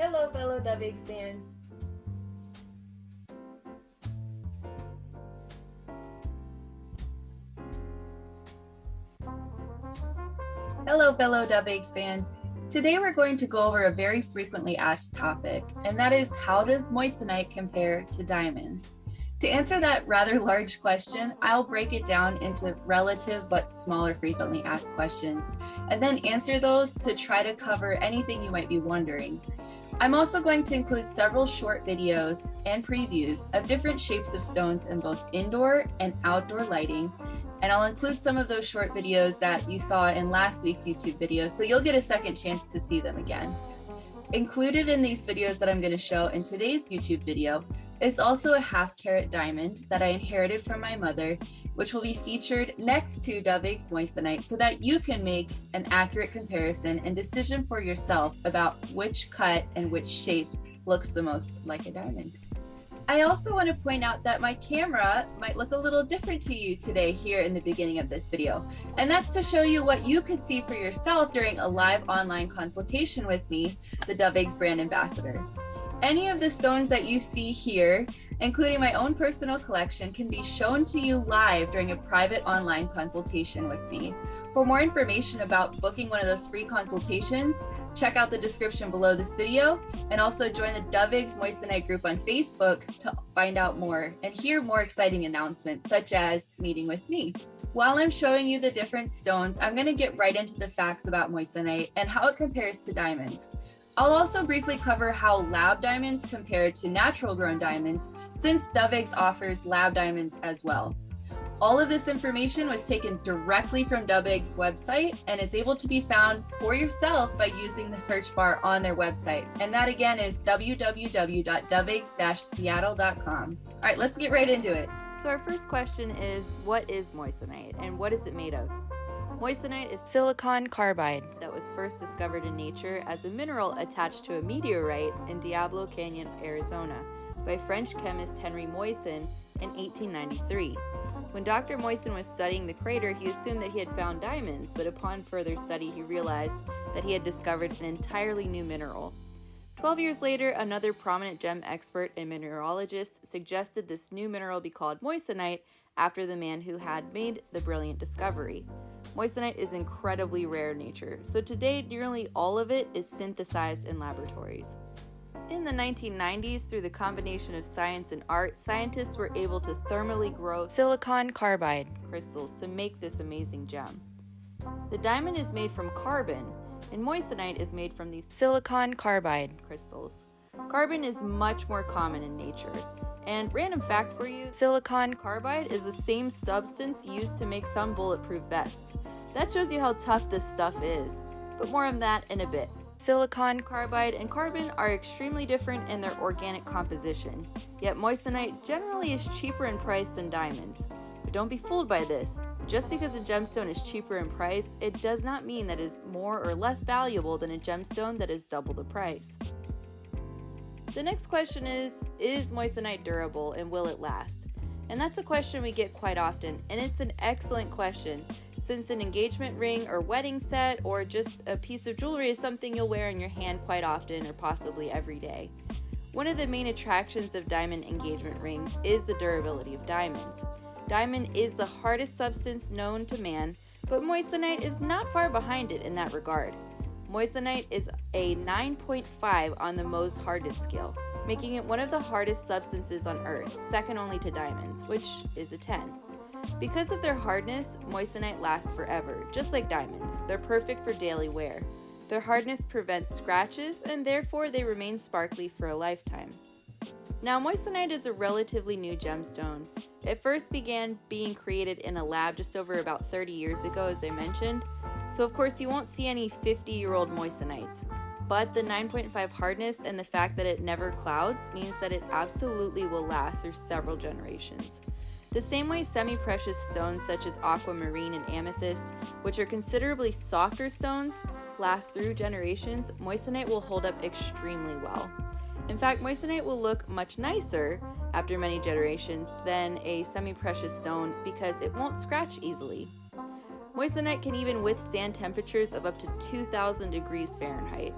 Hello, fellow DovEggs fans. Today we're going to go over a very frequently asked topic, and that is, how does moissanite compare to diamonds? To answer that rather large question, I'll break it down into relative but smaller frequently asked questions, and then answer those to try to cover anything you might be wondering. I'm also going to include several short videos and previews of different shapes of stones in both indoor and outdoor lighting, and I'll include some of those short videos that you saw in last week's YouTube video, so you'll get a second chance to see them again. Included in these videos that I'm going to show in today's YouTube video is also a half-carat diamond that I inherited from my mother, which will be featured next to DovEggs moissanite so that you can make an accurate comparison and decision for yourself about which cut and which shape looks the most like a diamond. I also want to point out that my camera might look a little different to you today here in the beginning of this video, and that's to show you what you could see for yourself during a live online consultation with me, the DovEggs brand ambassador. Any of the stones that you see here, including my own personal collection, can be shown to you live during a private online consultation with me. For more information about booking one of those free consultations, check out the description below this video, and also join the DovEggs Moissanite group on Facebook to find out more and hear more exciting announcements, such as meeting with me. While I'm showing you the different stones, I'm going to get right into the facts about moissanite and how it compares to diamonds. I'll also briefly cover how lab diamonds compare to natural grown diamonds, since DovEggs offers lab diamonds as well. All of this information was taken directly from DovEggs' website and is able to be found for yourself by using the search bar on their website. And that again is www.doveggs-seattle.com. All right, let's get right into it. So our first question is, what is moissanite and what is it made of? Moissanite is silicon carbide that was first discovered in nature as a mineral attached to a meteorite in Diablo Canyon, Arizona, by French chemist Henry Moissan in 1893. When Dr. Moissan was studying the crater, he assumed that he had found diamonds, but upon further study, he realized that he had discovered an entirely new mineral. 12 years later, another prominent gem expert and mineralogist suggested this new mineral be called moissanite after the man who had made the brilliant discovery. Moissanite is incredibly rare in nature, so today nearly all of it is synthesized in laboratories. In the 1990s, through the combination of science and art, scientists were able to thermally grow silicon carbide crystals to make this amazing gem. The diamond is made from carbon, and moissanite is made from these silicon carbide crystals. Carbon is much more common in nature. And random fact for you, silicon carbide is the same substance used to make some bulletproof vests. That shows you how tough this stuff is, but more on that in a bit. Silicon carbide and carbon are extremely different in their organic composition, yet moissanite generally is cheaper in price than diamonds. But don't be fooled by this. Just because a gemstone is cheaper in price, it does not mean that it is more or less valuable than a gemstone that is double the price. The next question is moissanite durable and will it last? And that's a question we get quite often, and it's an excellent question, since an engagement ring or wedding set or just a piece of jewelry is something you'll wear in your hand quite often or possibly every day. One of the main attractions of diamond engagement rings is the durability of diamonds. Diamond is the hardest substance known to man, but moissanite is not far behind it in that regard. Moissanite is a 9.5 on the Mohs hardness scale, making it one of the hardest substances on Earth, second only to diamonds, which is a 10. Because of their hardness, moissanite lasts forever, just like diamonds. They're perfect for daily wear. Their hardness prevents scratches, and therefore they remain sparkly for a lifetime. Now, moissanite is a relatively new gemstone. It first began being created in a lab just over about 30 years ago, as I mentioned, so of course you won't see any 50-year-old moissanites. But the 9.5 hardness and the fact that it never clouds means that it absolutely will last through several generations. The same way semi-precious stones such as aquamarine and amethyst, which are considerably softer stones, last through generations, moissanite will hold up extremely well. In fact, moissanite will look much nicer after many generations than a semi-precious stone because it won't scratch easily. Moissanite can even withstand temperatures of up to 2,000 degrees Fahrenheit.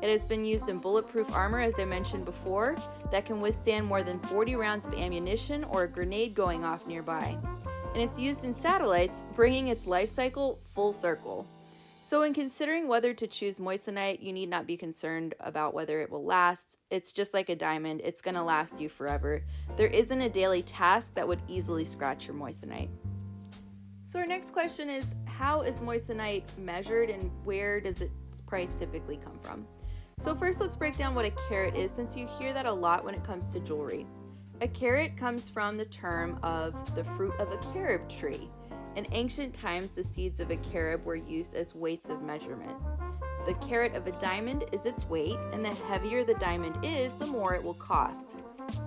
It has been used in bulletproof armor, as I mentioned before, that can withstand more than 40 rounds of ammunition or a grenade going off nearby. And it's used in satellites, bringing its life cycle full circle. So in considering whether to choose moissanite, you need not be concerned about whether it will last. It's just like a diamond, it's going to last you forever. There isn't a daily task that would easily scratch your moissanite. So our next question is, how is moissanite measured and where does its price typically come from? So first let's break down what a carat is, since you hear that a lot when it comes to jewelry. A carat comes from the term of the fruit of a carob tree. In ancient times, the seeds of a carob were used as weights of measurement. The carat of a diamond is its weight, and the heavier the diamond is, the more it will cost.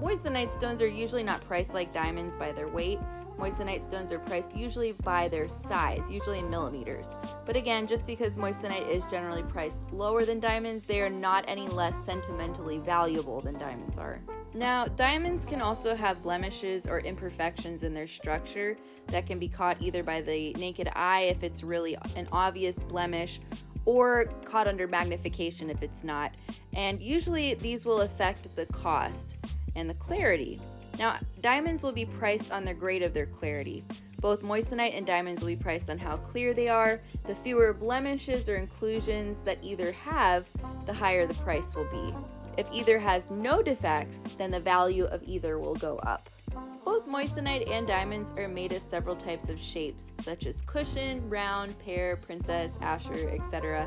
Moissanite stones are usually not priced like diamonds by their weight. Moissanite stones are priced usually by their size, usually in millimeters. But again, just because moissanite is generally priced lower than diamonds, they are not any less sentimentally valuable than diamonds are. Now, diamonds can also have blemishes or imperfections in their structure that can be caught either by the naked eye if it's really an obvious blemish, or caught under magnification if it's not. And usually these will affect the cost and the clarity. Now, diamonds will be priced on the grade of their clarity. Both moissanite and diamonds will be priced on how clear they are. The fewer blemishes or inclusions that either have, the higher the price will be. If either has no defects, then the value of either will go up. Both moissanite and diamonds are made of several types of shapes, such as cushion, round, pear, princess, asher, etc.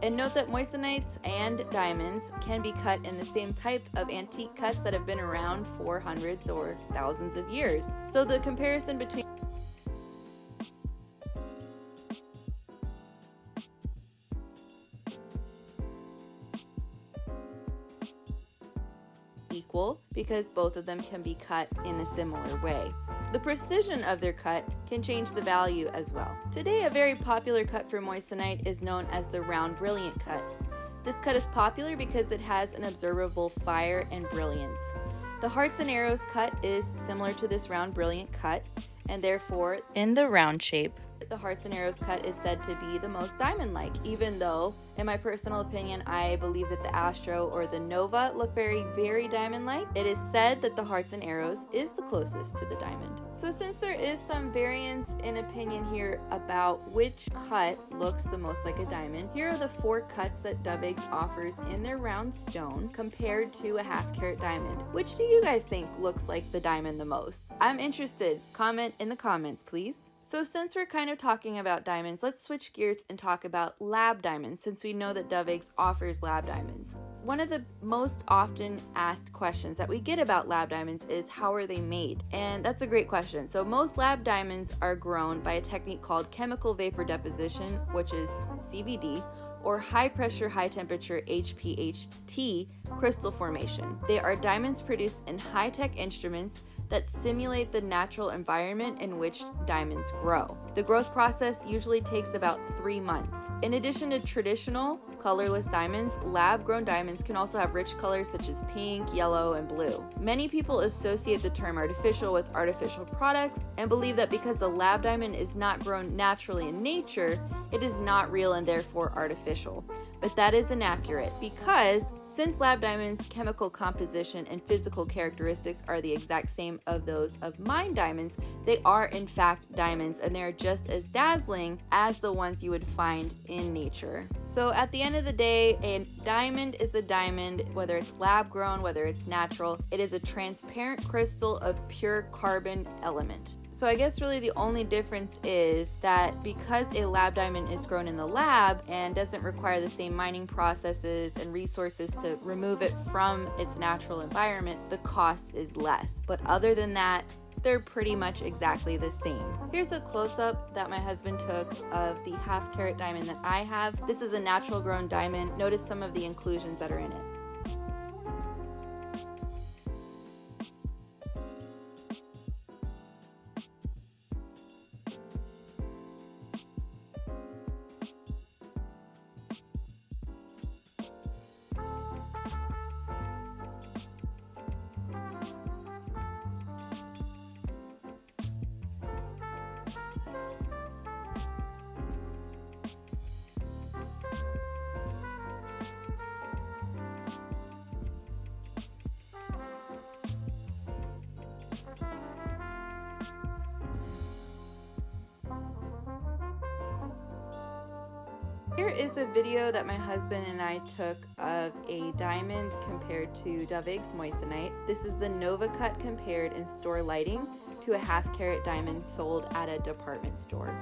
And note that moissanites and diamonds can be cut in the same type of antique cuts that have been around for hundreds or thousands of years. So the comparison between equal because both of them can be cut in a similar way. The precision of their cut can change the value as well. Today, a very popular cut for moissanite is known as the round brilliant cut. This cut is popular because it has an observable fire and brilliance. The hearts and arrows cut is similar to this round brilliant cut, and therefore, in the round shape, the hearts and arrows cut is said to be the most diamond-like, even though, in my personal opinion, I believe that the Astro or the Nova look very, very diamond-like. It is said that the hearts and arrows is the closest to the diamond. So since there is some variance in opinion here about which cut looks the most like a diamond, here are the 4 cuts that DovEggs offers in their round stone compared to a half-carat diamond. Which do you guys think looks like the diamond the most? I'm interested. Comment in the comments, please. So since we're kind of talking about diamonds, let's switch gears and talk about lab diamonds, since we know that DovEggs offers lab diamonds. One of the most often asked questions that we get about lab diamonds is, how are they made? And that's a great question. So most lab diamonds are grown by a technique called chemical vapor deposition, which is CVD, or high pressure, high temperature HPHT crystal formation. They are diamonds produced in high-tech instruments that simulate the natural environment in which diamonds grow. The growth process usually takes about 3 months. In addition to traditional colorless diamonds, lab-grown diamonds can also have rich colors such as pink, yellow, and blue. Many people associate the term artificial with artificial products and believe that because the lab diamond is not grown naturally in nature, it is not real and therefore artificial. But that is inaccurate, because since lab diamonds' chemical composition and physical characteristics are the exact same of those of mined diamonds, they are in fact diamonds, and they are just as dazzling as the ones you would find in nature. So at the end of the day, a diamond is a diamond, whether it's lab grown, whether it's natural. It is a transparent crystal of pure carbon element. So I guess really the only difference is that because a lab diamond is grown in the lab and doesn't require the same mining processes and resources to remove it from its natural environment, the cost is less. But other than that, they're pretty much exactly the same. Here's a close-up that my husband took of the half-carat diamond that I have. This is a natural grown diamond. Notice some of the inclusions that are in it. Here is a video that my husband and I took of a diamond compared to DovEggs Moissanite. This is the Nova Cut compared in store lighting to a half-carat diamond sold at a department store.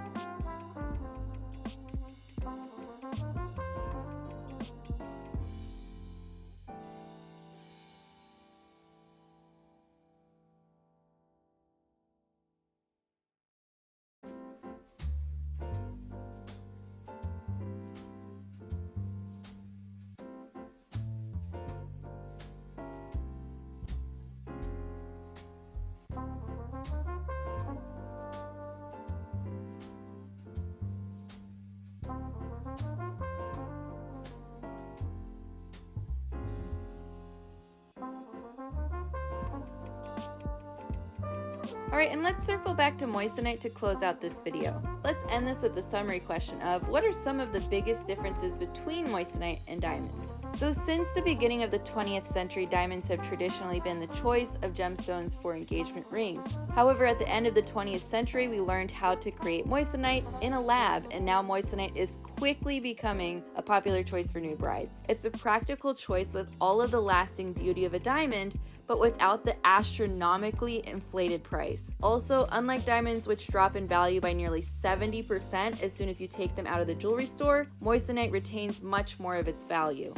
Alright, and let's circle back to Moissanite to close out this video. Let's end this with the summary question of what are some of the biggest differences between Moissanite and diamonds? So since the beginning of the 20th century, diamonds have traditionally been the choice of gemstones for engagement rings. However, at the end of the 20th century, we learned how to create Moissanite in a lab, and now Moissanite is quickly becoming a popular choice for new brides. It's a practical choice with all of the lasting beauty of a diamond, but without the astronomically inflated price. Also, unlike diamonds, which drop in value by nearly 70% as soon as you take them out of the jewelry store, Moissanite retains much more of its value.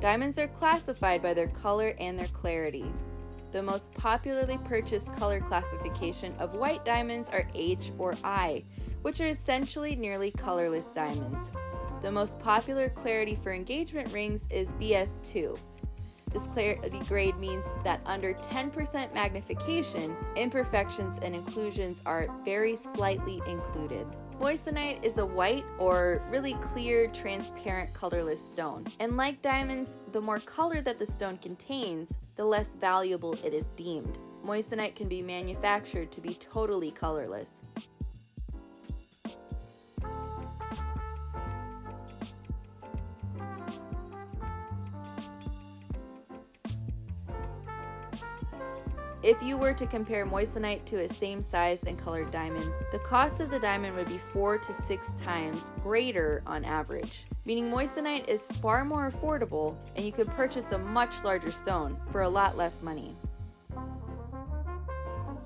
Diamonds are classified by their color and their clarity. The most popularly purchased color classification of white diamonds are H or I, which are essentially nearly colorless diamonds. The most popular clarity for engagement rings is BS2. This clarity grade means that under 10% magnification, imperfections and inclusions are very slightly included. Moissanite is a white or really clear, transparent, colorless stone. And like diamonds, the more color that the stone contains, the less valuable it is deemed. Moissanite can be manufactured to be totally colorless. If you were to compare Moissanite to a same size and colored diamond, the cost of the diamond would be 4 to 6 times greater on average, meaning Moissanite is far more affordable and you could purchase a much larger stone for a lot less money.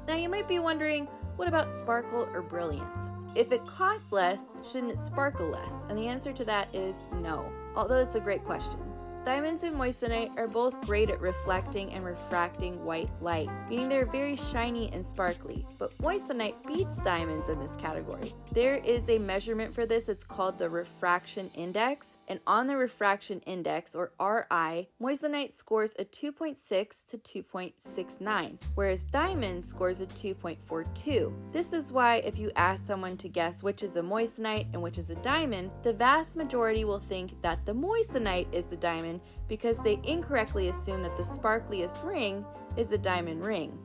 Now you might be wondering, what about sparkle or brilliance? If it costs less, shouldn't it sparkle less? And the answer to that is no, although it's a great question. Diamonds and Moissanite are both great at reflecting and refracting white light, meaning they're very shiny and sparkly, but Moissanite beats diamonds in this category. There is a measurement for this, it's called the refraction index, and on the refraction index, or RI, Moissanite scores a 2.6 to 2.69, whereas diamond scores a 2.42. This is why if you ask someone to guess which is a Moissanite and which is a diamond, the vast majority will think that the Moissanite is the diamond because they incorrectly assume that the sparkliest ring is a diamond ring.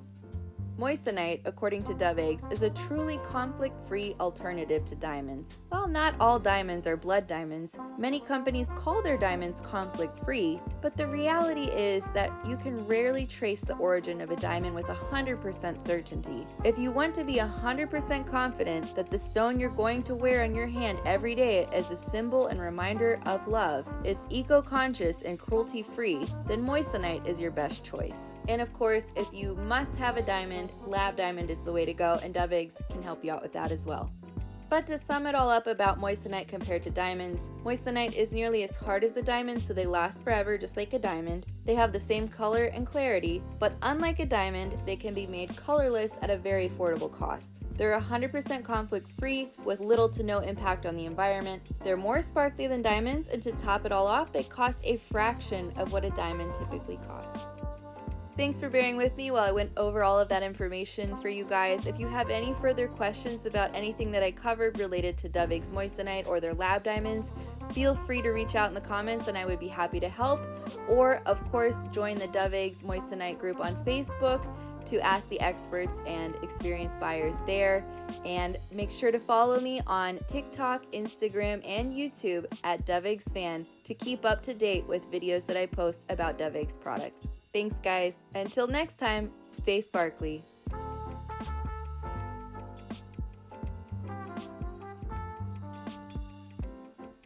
Moissanite, according to DovEggs, is a truly conflict-free alternative to diamonds. While not all diamonds are blood diamonds, many companies call their diamonds conflict-free, but the reality is that you can rarely trace the origin of a diamond with 100% certainty. If you want to be 100% confident that the stone you're going to wear on your hand every day as a symbol and reminder of love is eco-conscious and cruelty-free, then Moissanite is your best choice. And of course, if you must have a diamond, lab diamond is the way to go, and DovEggs can help you out with that as well. But to sum it all up about Moissanite compared to diamonds, Moissanite is nearly as hard as a diamond, so they last forever just like a diamond. They have the same color and clarity, but unlike a diamond, they can be made colorless at a very affordable cost. They're 100% conflict-free with little to no impact on the environment. They're more sparkly than diamonds, and to top it all off, they cost a fraction of what a diamond typically costs. Thanks for bearing with me while I went over all of that information for you guys. If you have any further questions about anything that I covered related to DovEggs Moissanite or their lab diamonds, feel free to reach out in the comments and I would be happy to help. Or, of course, join the DovEggs Moissanite group on Facebook to ask the experts and experienced buyers there. And make sure to follow me on TikTok, Instagram, and YouTube at DovEggs Fan to keep up to date with videos that I post about DovEggs products. Thanks, guys. Until next time, stay sparkly.